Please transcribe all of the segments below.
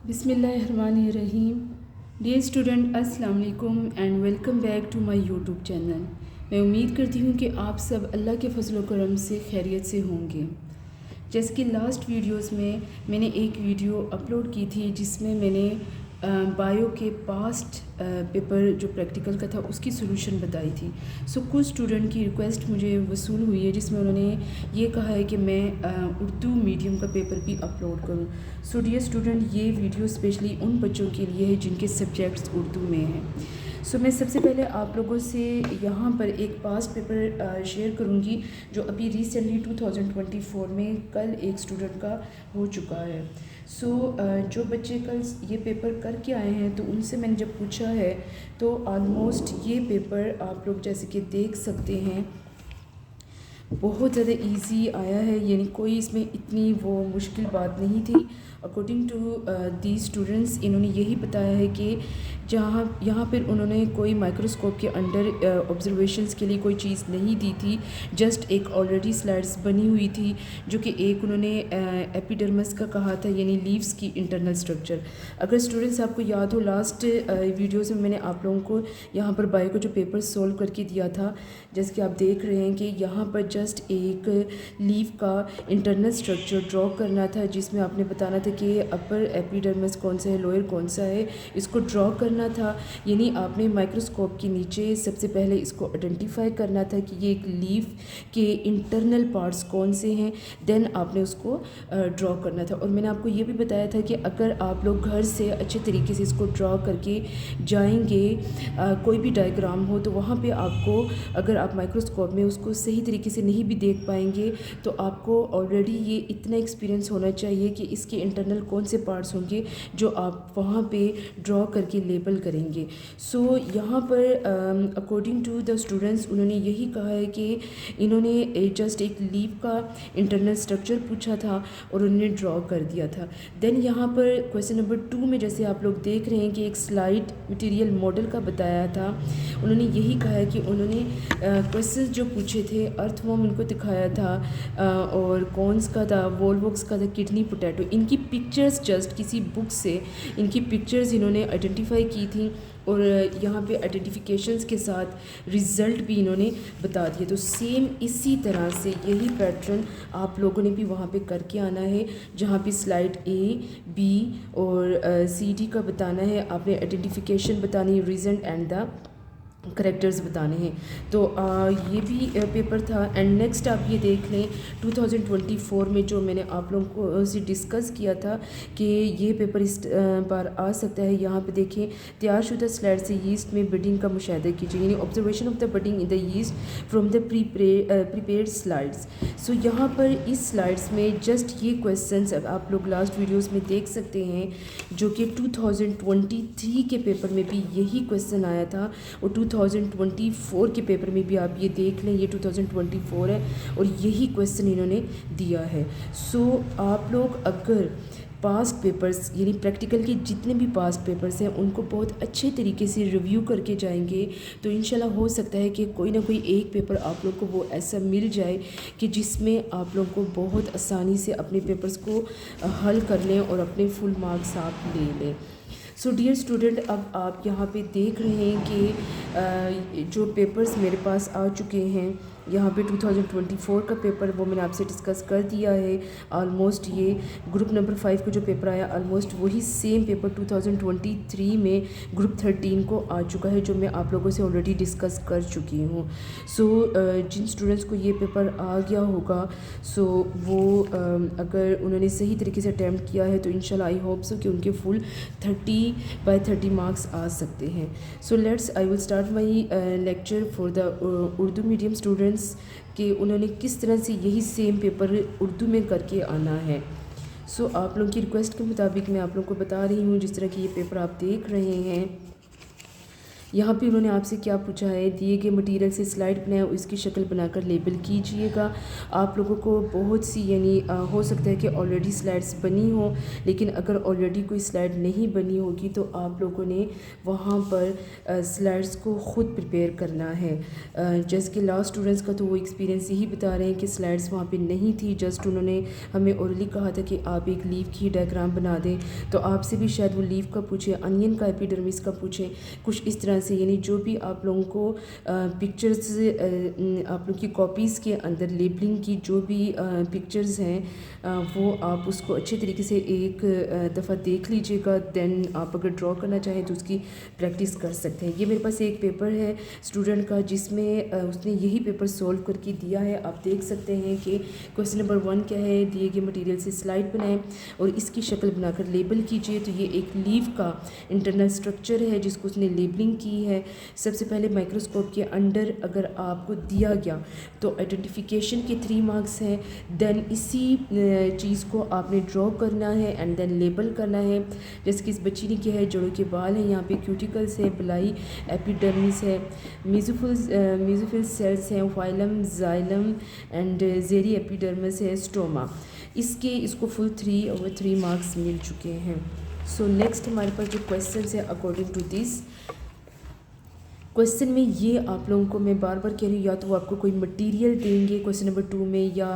بسم اللہ الرحمن الرحیم. ڈیئر اسٹوڈنٹ السلام علیکم and welcome back to my YouTube channel. میں امید کرتی ہوں کہ آپ سب اللہ کے فضل و کرم سے خیریت سے ہوں گے. جیسے کہ لاسٹ ویڈیوز میں نے ایک ویڈیو اپلوڈ کی تھی جس میں نے بایو کے پاسٹ پیپر جو پریکٹیکل کا تھا اس کی سولوشن بتائی تھی. کچھ اسٹوڈنٹ کی ریکویسٹ مجھے وصول ہوئی ہے جس میں انہوں نے یہ کہا ہے کہ میں اردو میڈیم کا پیپر بھی اپلوڈ کروں. ڈیئر اسٹوڈنٹ، یہ ویڈیو اسپیشلی ان بچوں کے لیے ہے جن کے سبجیکٹس اردو میں ہیں. میں سب سے پہلے آپ لوگوں سے یہاں پر ایک پاسٹ پیپر شیئر کروں گی جو ابھی ریسنٹلی 2024 میں کل ایک اسٹوڈنٹ کا ہو چکا ہے. جو بچے کل یہ پیپر کر کے آئے ہیں تو ان سے میں نے جب پوچھا ہے تو آلموسٹ یہ پیپر آپ لوگ جیسے کہ دیکھ سکتے ہیں بہت زیادہ ایزی آیا ہے، یعنی کوئی اس میں اتنی وہ مشکل بات نہیں تھی. اکارڈنگ ٹو دی اسٹوڈنٹس انہوں نے یہی بتایا ہے کہ یہاں پر انہوں نے کوئی مائکروسکوپ کے انڈر آبزرویشنس کے لیے کوئی چیز نہیں دی تھی، جسٹ ایک آلریڈی سلائڈس بنی ہوئی تھی جو کہ ایک انہوں نے ایپیڈرمس کا کہا تھا، یعنی لیوز کی انٹرنل اسٹرکچر. اگر اسٹوڈنٹس آپ کو یاد ہو لاسٹ ویڈیوز میں نے آپ لوگوں کو یہاں پر بایو کو جو پیپر سولو کر کے دیا تھا، جیسے کہ آپ دیکھ رہے ہیں کہ یہاں پر جسٹ ایک لیو کا انٹرنل اسٹرکچر ڈرا کرنا تھا جس میں آپ نے بتانا تھا کہ اپر ایپیڈرمس کون سا ہے، لوئر کون سا ہے، اس کو ڈرا کرنا تھا. یعنی آپ نے مائکروسکوپ کے نیچے سب سے پہلے اس کو آئیڈینٹیفائی کرنا تھا کہ یہ ایک لیف کے انٹرنل پارٹس کون سے ہیں، دین آپ نے اس کو ڈرا کرنا تھا. اور میں نے آپ کو یہ بھی بتایا تھا کہ اگر آپ لوگ گھر سے اچھے طریقے سے اس کو ڈرا کر کے جائیں گے، کوئی بھی ڈائیگرام ہو تو وہاں پہ آپ کو اگر آپ مائکروسکوپ میں اس کو صحیح طریقے سے نہیں بھی دیکھ پائیں گے تو آپ کو آلریڈی یہ اتنا ایکسپیرینس ہونا چاہیے کہ اس کے انٹرنل کون سے پارٹس ہوں گے جو آپ وہاں پہ ڈرا کر کے لیبل کریں گے. یہاں پر اکارڈنگ ٹو دا اسٹوڈنٹس انہوں نے یہی کہا ہے کہ انہوں نے جسٹ ایک لیو کا انٹرنل اسٹرکچر پوچھا تھا اور انہوں نے ڈرا کر دیا تھا. دین یہاں پر کویسچن نمبر 2 میں جیسے آپ لوگ دیکھ رہے ہیں کہ ایک سلائڈ مٹیریل ماڈل کا بتایا تھا. انہوں نے یہی کہا ہے کہ انہوں نے کویسچنز جو پوچھے تھے ارتھ وارم ان کو دکھایا تھا اور کونس کا تھا، وولوکس کا تھا، کڈنی پوٹیٹو. ان کی پکچرز جسٹ کسی بک سے ان کی پکچرز انہوں نے آئیڈینٹیفائی کی تھیں اور یہاں پہ آئیڈینٹیفیکیشنز کے ساتھ رزلٹ بھی انہوں نے بتا دیے. تو سیم اسی طرح سے یہی پیٹرن آپ لوگوں نے بھی وہاں پہ کر کے آنا ہے، جہاں پہ سلائڈ اے بی اور سی ڈی کا بتانا ہے، آپ نے آئیڈینٹیفیکیشن بتانی ہے، ریزن اینڈ دا کریکٹرز بتانے ہیں. تو یہ بھی پیپر تھا. اینڈ نیکسٹ آپ یہ دیکھ لیں 2024 میں جو میں نے آپ لوگوں کو سے ڈسکس کیا تھا کہ یہ پیپر اس بار آ سکتا ہے. یہاں پہ دیکھیں تیار شدہ سلائڈ سے ییسٹ میں بڈنگ کا مشاہدہ کیجیے، یعنی observation of the budding in the yeast from the prepared slides. یہاں پر اس سلائڈس میں جسٹ یہ کویسچنس آپ لوگ لاسٹ ویڈیوز میں دیکھ سکتے ہیں جو کہ 2023 کے پیپر میں بھی یہی کویسچن آیا تھا اور 2024 کے پیپر میں بھی آپ یہ دیکھ لیں، یہ 2024 ہے اور یہی کویسچن انہوں نے دیا ہے. آپ لوگ اگر پاسٹ پیپرز یعنی پریکٹیکل کے جتنے بھی پاسٹ پیپرز ہیں ان کو بہت اچھے طریقے سے ریویو کر کے جائیں گے تو انشاءاللہ ہو سکتا ہے کہ کوئی نہ کوئی ایک پیپر آپ لوگ کو وہ ایسا مل جائے کہ جس میں آپ لوگ کو بہت آسانی سے اپنے پیپرز کو حل کر لیں اور اپنے فل مارکس آپ لے لیں. ڈیئر اسٹوڈنٹ، اب آپ یہاں پہ دیکھ رہے ہیں کہ جو پیپرز میرے پاس آ چکے ہیں یہاں پہ 2024 کا پیپر وہ میں نے آپ سے ڈسکس کر دیا ہے. آلموسٹ یہ گروپ نمبر 5 کا جو پیپر آیا آلموسٹ وہی سیم پیپر 2023 میں گروپ 13 کو آ چکا ہے جو میں آپ لوگوں سے آلریڈی ڈسکس کر چکی ہوں. جن اسٹوڈنٹس کو یہ پیپر آ گیا ہوگا وہ اگر انہوں نے صحیح طریقے سے اٹیمپٹ کیا ہے تو انشاءاللہ آئی ہوپ سو کہ ان کے فل 30/30 مارکس آ سکتے ہیں. I will start my lecture for the Urdu medium students کہ انہوں نے کس طرح سے یہی سیم پیپر اردو میں کر کے آنا ہے. آپ لوگوں کی ریکویسٹ کے مطابق میں آپ لوگوں کو بتا رہی ہوں جس طرح کہ یہ پیپر آپ دیکھ رہے ہیں یہاں پہ انہوں نے آپ سے کیا پوچھا ہے، دیے گئے مٹیریل سے سلائڈ بنائیں اور اس کی شکل بنا کر لیبل کیجئے گا۔ آپ لوگوں کو بہت سی ہو سکتا ہے کہ آلریڈی سلائڈس بنی ہوں، لیکن اگر آلریڈی کوئی سلائڈ نہیں بنی ہوگی تو آپ لوگوں نے وہاں پر سلائڈس کو خود پریپیئر کرنا ہے۔ جیسے کہ لاسٹ اسٹوڈنٹس کا تو وہ ایکسپیرینس یہی بتا رہے ہیں کہ سلائڈس وہاں پہ نہیں تھی، جسٹ انہوں نے ہمیں اورلی کہا تھا کہ آپ ایک لیف کی ڈائیگرام بنا دیں، تو آپ سے بھی شاید وہ لیف کا پوچھے، انین کا ایپیڈرمس کا پوچھے، کچھ اس طرح سے، جو بھی آپ لوگوں کو پکچرز آپ لوگوں کی کاپیز کے اندر لیبلنگ کی جو بھی پکچرز ہیں وہ آپ اس کو اچھے طریقے سے ایک دفعہ دیکھ لیجئے گا، دین آپ اگر ڈرا کرنا چاہیں تو اس کی پریکٹس کر سکتے ہیں۔ یہ میرے پاس ایک پیپر ہے اسٹوڈنٹ کا جس میں اس نے یہی پیپر سولو کر کے دیا ہے۔ آپ دیکھ سکتے ہیں کہ کویسچن نمبر 1 کیا ہے، دیے گئے مٹیریل سے سلائڈ بنائیں اور اس کی شکل بنا کر لیبل کیجئے۔ تو یہ ایک لیف کا انٹرنل سٹرکچر ہے جس کو اس نے لیبلنگ کی ہے۔ سب سے پہلے مائکروسکوپ کے انڈر اگر آپ کو دیا گیا تو آئیڈینٹیفیکیشن کے 3 مارکس ہیں، دین اسی چیز کو آپ نے ڈرا کرنا ہے اینڈ دین لیبل کرنا ہے۔ جیسے کہ اس بچی نے کیا ہے، جڑوں کے بال ہیں، یہاں پہ کیوٹیکلس ہے، بلائی ایپیڈرمس ہے، میزوفل سیلز ہیں، فائلم، زائلم اینڈ زیری ایپیڈرمس ہے، اسٹوما۔ اس کو فل 3/3 مارکس مل چکے ہیں۔ سو نیکسٹ ہمارے پاس جو کویسچنس ہے اکارڈنگ ٹو دس کویسچن میں یہ آپ لوگوں کو میں بار بار کہہ رہی ہوں، یا تو وہ آپ کو کوئی مٹیریل دیں گے کویسچن نمبر 2 میں، یا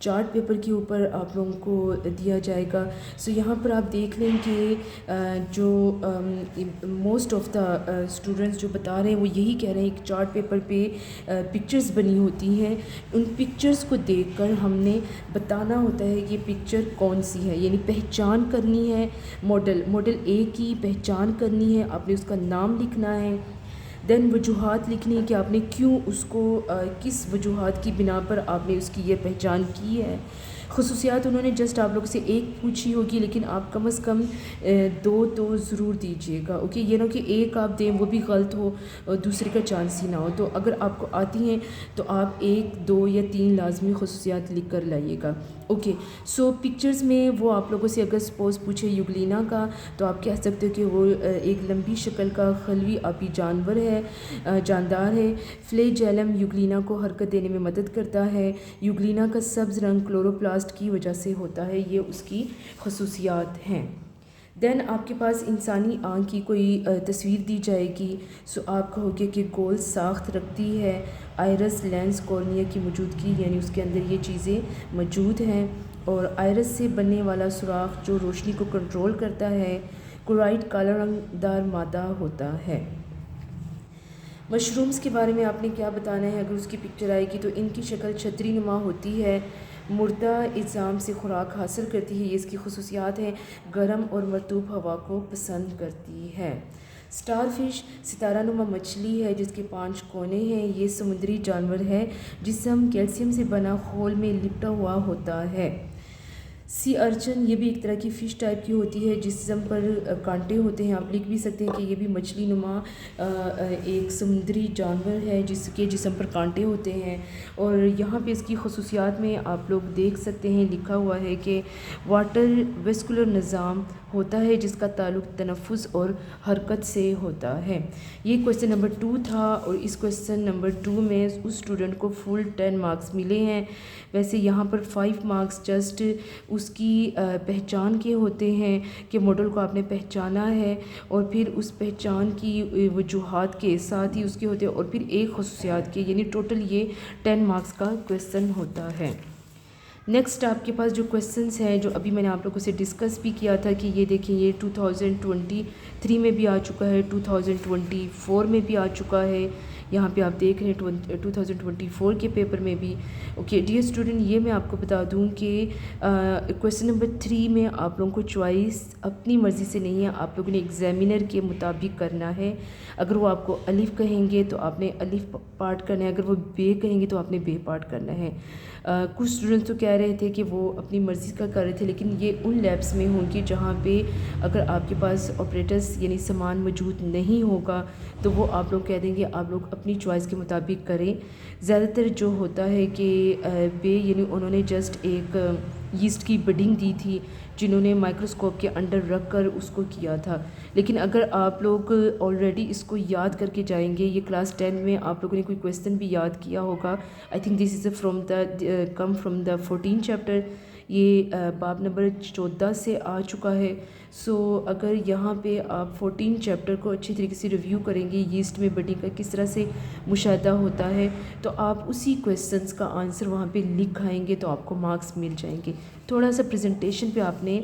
چارٹ پیپر کے اوپر آپ لوگوں کو دیا جائے گا۔ سو یہاں پر آپ دیکھ لیں کہ جو موسٹ آف دا اسٹوڈنٹس جو بتا رہے ہیں وہ یہی کہہ رہے ہیں کہ چارٹ پیپر پہ پکچرز بنی ہوتی ہیں، ان پکچرز کو دیکھ کر ہم نے بتانا ہوتا ہے کہ یہ پکچر کون سی ہے، یعنی پہچان کرنی ہے، ماڈل اے کی پہچان کرنی ہے، آپ نے اس کا نام لکھنا ہے، دین وجوہات لکھنی ہے کہ آپ نے کیوں اس کو کس وجوہات کی بنا پر آپ نے اس کی یہ پہچان کی ہے۔ خصوصیات انہوں نے جسٹ آپ لوگوں سے ایک پوچھی ہوگی، لیکن آپ کم از کم 2 تو ضرور دیجیے گا، اوکے؟ یہ نہ کہ ایک آپ دیں وہ بھی غلط ہو اور دوسرے کا چانس ہی نہ ہو۔ تو اگر آپ کو آتی ہیں تو آپ 1، 2 یا 3 لازمی خصوصیات لکھ کر لائیے گا، اوکے؟ سو پکچرز میں وہ آپ لوگوں سے اگر سپوز پوچھے یوگلینا کا، تو آپ کہہ سکتے ہو کہ وہ ایک لمبی شکل کا خلوی آبی جانور ہے، جاندار ہے۔ فلیجیلم یوگلینا کو حرکت دینے میں مدد کرتا ہے۔ یوگلینا کا سبز رنگ کلوروپلاسٹ کی وجہ سے ہوتا ہے، یہ اس کی خصوصیات ہیں۔ دین آپ کے پاس انسانی آنکھ کی کوئی تصویر دی جائے گی، سو آپ کہو گے کہ گول ساخت رکھتی ہے، آئرس، لینس، کورنیا کی موجودگی، یعنی اس کے اندر یہ چیزیں موجود ہیں، اور آئرس سے بننے والا سوراخ جو روشنی کو کنٹرول کرتا ہے۔ کلورائڈ کالا رنگ دار مادہ ہوتا ہے۔ مشرومز کے بارے میں آپ نے کیا بتانا ہے، اگر اس کی پکچر آئے گی تو ان کی شکل چھتری نما ہوتی ہے، مردہ اجسام سے خوراک حاصل کرتی ہے، یہ اس کی خصوصیات ہیں، گرم اور مرطوب ہوا کو پسند کرتی ہے۔ سٹار فش ستارہ نما مچھلی ہے جس کے 5 کونے ہیں، یہ سمندری جانور ہے، جسم کیلشیم سے بنا خول میں لپٹا ہوا ہوتا ہے۔ سی ارچن یہ بھی ایک طرح کی فش ٹائپ کی ہوتی ہے، جسم پر کانٹے ہوتے ہیں، آپ لکھ بھی سکتے ہیں کہ یہ بھی مچھلی نما ایک سمندری جانور ہے جس کے جسم پر کانٹے ہوتے ہیں۔ اور یہاں پہ اس کی خصوصیات میں آپ لوگ دیکھ سکتے ہیں لکھا ہوا ہے کہ واٹر ویسکولر نظام ہوتا ہے جس کا تعلق تنفس اور حرکت سے ہوتا ہے۔ یہ کویسچن نمبر 2 تھا، اور اس کویسچن نمبر 2 میں اس اسٹوڈنٹ کو فل 10 مارکس ملے ہیں۔ ویسے یہاں پر 5 مارکس جسٹ اس کی پہچان کے ہوتے ہیں کہ ماڈل کو آپ نے پہچانا ہے، اور پھر اس پہچان کی وجوہات کے ساتھ ہی اس کے ہوتے ہیں، اور پھر ایک خصوصیات کے، یعنی ٹوٹل یہ 10 مارکس کا کویسچن ہوتا ہے۔ نیکسٹ آپ کے پاس جو کویسچنس ہیں جو ابھی میں نے آپ لوگوں سے ڈسکس بھی کیا تھا کہ یہ دیکھیں، یہ 2023 میں بھی آ چکا ہے، 2024 میں بھی آ چکا ہے، یہاں پہ آپ دیکھ رہے ہیں 2024 کے پیپر میں بھی، اوکے؟ ڈیئر اسٹوڈنٹ، یہ میں آپ کو بتا دوں کہ کویسچن نمبر 3 میں آپ لوگوں کو چوائس اپنی مرضی سے نہیں ہے، آپ لوگوں نے ایگزامینر کے مطابق کرنا ہے۔ اگر وہ آپ کو الف کہیں گے تو آپ نے الف پارٹ کرنا ہے، اگر وہ بے کہیں گے تو آپ نے بے پارٹ کرنا ہے۔ کچھ اسٹوڈنٹس تو کہہ رہے تھے کہ وہ اپنی مرضی کا کر رہے تھے، لیکن یہ ان لیبس میں ہوں گی جہاں پہ اگر آپ کے پاس آپریٹرس یعنی سامان موجود نہیں ہوگا تو وہ آپ لوگ کہہ دیں گے آپ لوگ اپنی چوائس کے مطابق کریں. زیادہ تر جو ہوتا ہے کہ یعنی انہوں نے جسٹ ایک یسٹ کی بڈنگ دی تھی جنہوں نے مائکروسکوپ کے انڈر رکھ کر اس کو کیا تھا. لیکن اگر آپ لوگ آلریڈی اس کو یاد کر کے جائیں گے, یہ کلاس 10 میں آپ لوگوں نے کوئی کویسچن بھی یاد کیا ہوگا. I think this is come from the 14 chapter. یہ باب نمبر 14 سے آ چکا ہے. سو اگر یہاں پہ آپ 14 چیپٹر کو اچھی طریقے سے ریویو کریں گے, یسٹ میں بڈنگ کا کس طرح سے مشاہدہ ہوتا ہے, تو آپ اسی کویسچنس کا آنسر وہاں پہ لکھ آئیں گے تو آپ کو مارکس مل جائیں گے. تھوڑا سا پریزنٹیشن پہ آپ نے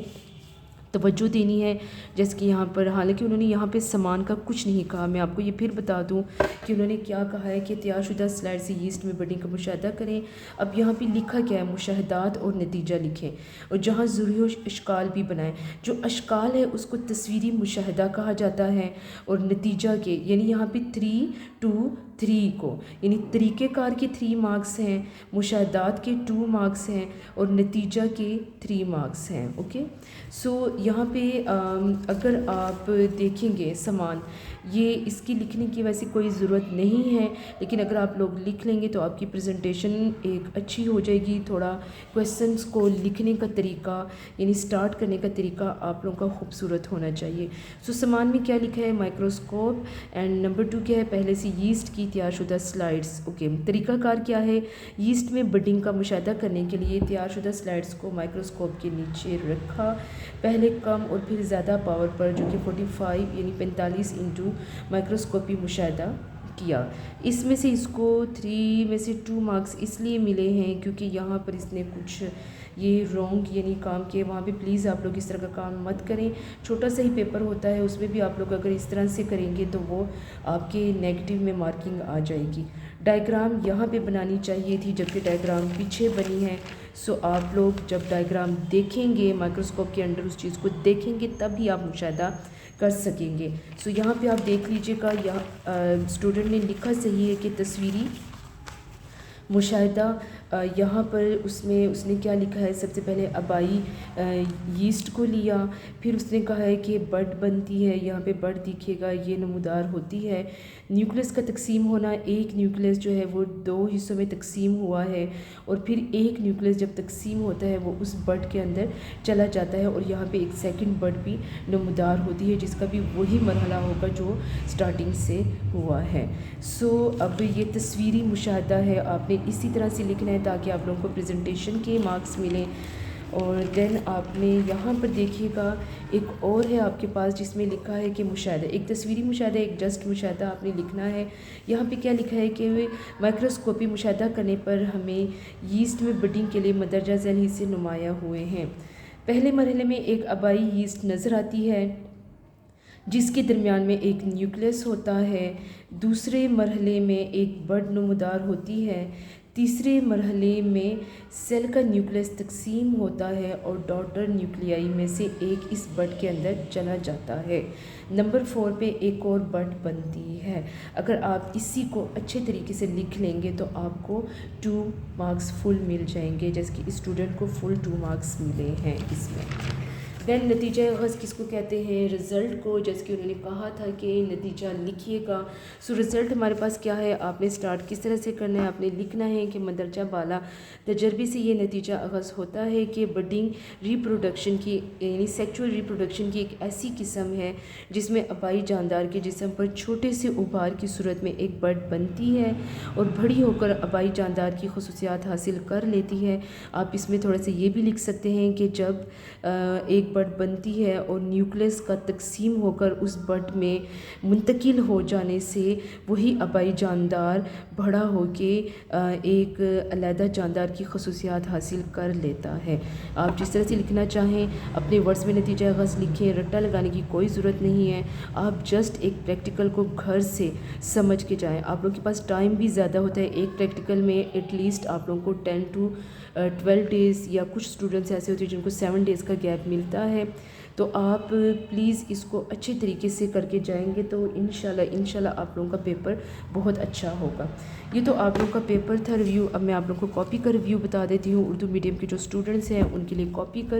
توجہ دینی ہے. جیسے کہ یہاں پر حالانکہ انہوں نے یہاں پہ سامان کا کچھ نہیں کہا, میں آپ کو یہ پھر بتا دوں کہ انہوں نے کیا کہا ہے کہ تیار شدہ سلائڈ سے یسٹ میں بڈنگ کا مشاہدہ کریں. اب یہاں پہ لکھا کیا ہے, مشاہدات اور نتیجہ لکھیں اور جہاں ضروری ہو اشکال بھی بنائیں. جو اشکال ہے اس کو تصویری مشاہدہ کہا جاتا ہے, اور نتیجہ کے یعنی یہاں پہ 3 2 3 کو یعنی طریقہ کار کے 3 مارکس ہیں, مشاہدات کے 2 مارکس ہیں اور نتیجہ کے 3 مارکس ہیں. اوکے, سو یہاں پہ اگر آپ دیکھیں گے سامان, یہ اس کی لکھنے کی ویسے کوئی ضرورت نہیں ہے, لیکن اگر آپ لوگ لکھ لیں گے تو آپ کی پریزنٹیشن ایک اچھی ہو جائے گی. تھوڑا کویسچنس کو لکھنے کا طریقہ یعنی سٹارٹ کرنے کا طریقہ آپ لوگوں کا خوبصورت ہونا چاہیے. سو سامان میں کیا لکھا ہے, مائکروسکوپ, اینڈ نمبر 2 کیا ہے, پہلے سے یسٹ کی تیار شدہ سلائڈس. اوکے, طریقہ کار کیا ہے, یسٹ میں بڈنگ کا مشاہدہ کرنے کے لیے تیار شدہ سلائڈس کو مائکروسکوپ کے نیچے رکھا, پہلے کم اور پھر زیادہ پاور پر جو کہ 45 یعنی 45 انٹو مائکروسکوپی مشاہدہ کیا. اس میں سے اس کو 3 میں سے 2 مارکس اس لیے ملے ہیں کیونکہ یہاں پر اس نے کچھ یہ رونگ یعنی کام کیے. وہاں پہ پلیز آپ لوگ اس طرح کا کام مت کریں, چھوٹا سا ہی پیپر ہوتا ہے, اس میں بھی آپ لوگ اگر اس طرح سے کریں گے تو وہ آپ کے نیگیٹو میں مارکنگ آ جائے گی. ڈائیگرام یہاں پہ بنانی چاہیے تھی جبکہ ڈائیگرام پیچھے بنی ہے. سو آپ لوگ جب ڈائیگرام دیکھیں گے, مائکروسکوپ کے انڈر اس چیز کو دیکھیں گے, تب ہی آپ مشاہدہ کر سکیں گے. سو یہاں پہ آپ دیکھ لیجئے گا, یہاں اسٹوڈنٹ نے لکھا صحیح ہے کہ تصویری مشاہدہ. یہاں پر اس نے کیا لکھا ہے, سب سے پہلے ابائی یسٹ کو لیا, پھر اس نے کہا ہے کہ بڈ بنتی ہے, یہاں پہ بڈ دکھے گا, یہ نمودار ہوتی ہے. نیوکلس کا تقسیم ہونا, ایک نیوکلس جو ہے وہ 2 حصوں میں تقسیم ہوا ہے, اور پھر ایک نیوکلس جب تقسیم ہوتا ہے وہ اس بڈ کے اندر چلا جاتا ہے, اور یہاں پہ ایک سیکنڈ بڈ بھی نمودار ہوتی ہے جس کا بھی وہی مرحلہ ہوگا جو سٹارٹنگ سے ہوا ہے. سو اب یہ تصویری مشاہدہ ہے, آپ نے اسی طرح سے لکھنا ہے تاکہ آپ لوگوں کو پریزنٹیشن کے مارکس ملیں. اور دین آپ نے یہاں پر دیکھیے گا ایک اور ہے آپ کے پاس جس میں لکھا ہے کہ مشاہدہ, ایک تصویری مشاہدہ, ایک جسٹ مشاہدہ آپ نے لکھنا ہے. یہاں پہ کیا لکھا ہے کہ مائکروسکوپی مشاہدہ کرنے پر ہمیں یسٹ میں بڈنگ کے لیے مندرجہ ذیل حصے نمایاں ہوئے ہیں. پہلے مرحلے میں ایک ابائی یسٹ نظر آتی ہے جس کے درمیان میں ایک نیوکلس ہوتا ہے. دوسرے مرحلے میں ایک بڈ نمودار ہوتی ہے. تیسرے مرحلے میں سیل کا نیوکلس تقسیم ہوتا ہے اور ڈاٹر نیوکلیائی میں سے ایک اس بڈ کے اندر چلا جاتا ہے. نمبر 4 پہ ایک اور بڈ بنتی ہے. اگر آپ اسی کو اچھے طریقے سے لکھ لیں گے تو آپ کو 2 مارکس فل مل جائیں گے, جیسے کہ اسٹوڈنٹ کو فل 2 مارکس ملے ہیں اس میں. دین نتیجہ غض کس کو کہتے ہیں, رزلٹ کو, جیسے کہ انہوں نے کہا تھا کہ نتیجہ لکھیے گا. سو رزلٹ ہمارے پاس کیا ہے, آپ نے سٹارٹ کس طرح سے کرنا ہے, آپ نے لکھنا ہے کہ مندرجہ بالا تجربے سے یہ نتیجہ اخذ ہوتا ہے کہ بڈنگ ریپروڈکشن کی یعنی سیکچول ریپروڈکشن کی ایک ایسی قسم ہے جس میں ابائی جاندار کے جسم پر چھوٹے سے ابھار کی صورت میں ایک بڈ بنتی ہے اور بڑی ہو کر ابائی جاندار کی خصوصیات حاصل کر لیتی ہے. آپ اس میں تھوڑا سا یہ بھی لکھ سکتے ہیں کہ جب ایک بڈ بنتی ہے اور نیوکلس کا تقسیم ہو کر اس بڈ میں منتقل ہو جانے سے وہی ابائی جاندار بڑا ہو کے ایک علیحدہ جاندار کی خصوصیات حاصل کر لیتا ہے. آپ جس طرح سے لکھنا چاہیں اپنے ورڈز میں نتیجہ غض لکھیں, رٹا لگانے کی کوئی ضرورت نہیں ہے. آپ جسٹ ایک پریکٹیکل کو گھر سے سمجھ کے جائیں. آپ لوگوں کے پاس ٹائم بھی زیادہ ہوتا ہے, ایک پریکٹیکل میں ایٹ لیسٹ آپ لوگوں کو 10 to 12 ڈیز, یا کچھ اسٹوڈنٹس ایسے ہوتے ہیں جن کو 7 ڈیز کا گیپ ملتا ہے. تو آپ پلیز اس کو اچھے طریقے سے کر کے جائیں گے تو انشاءاللہ آپ لوگوں کا پیپر بہت اچھا ہوگا. یہ تو آپ لوگوں کا پیپر تھا ریویو. اب میں آپ لوگوں کو کاپی کا ریویو بتا دیتی ہوں. اردو میڈیم کے جو اسٹوڈنٹس ہیں ان کے لیے کاپی کا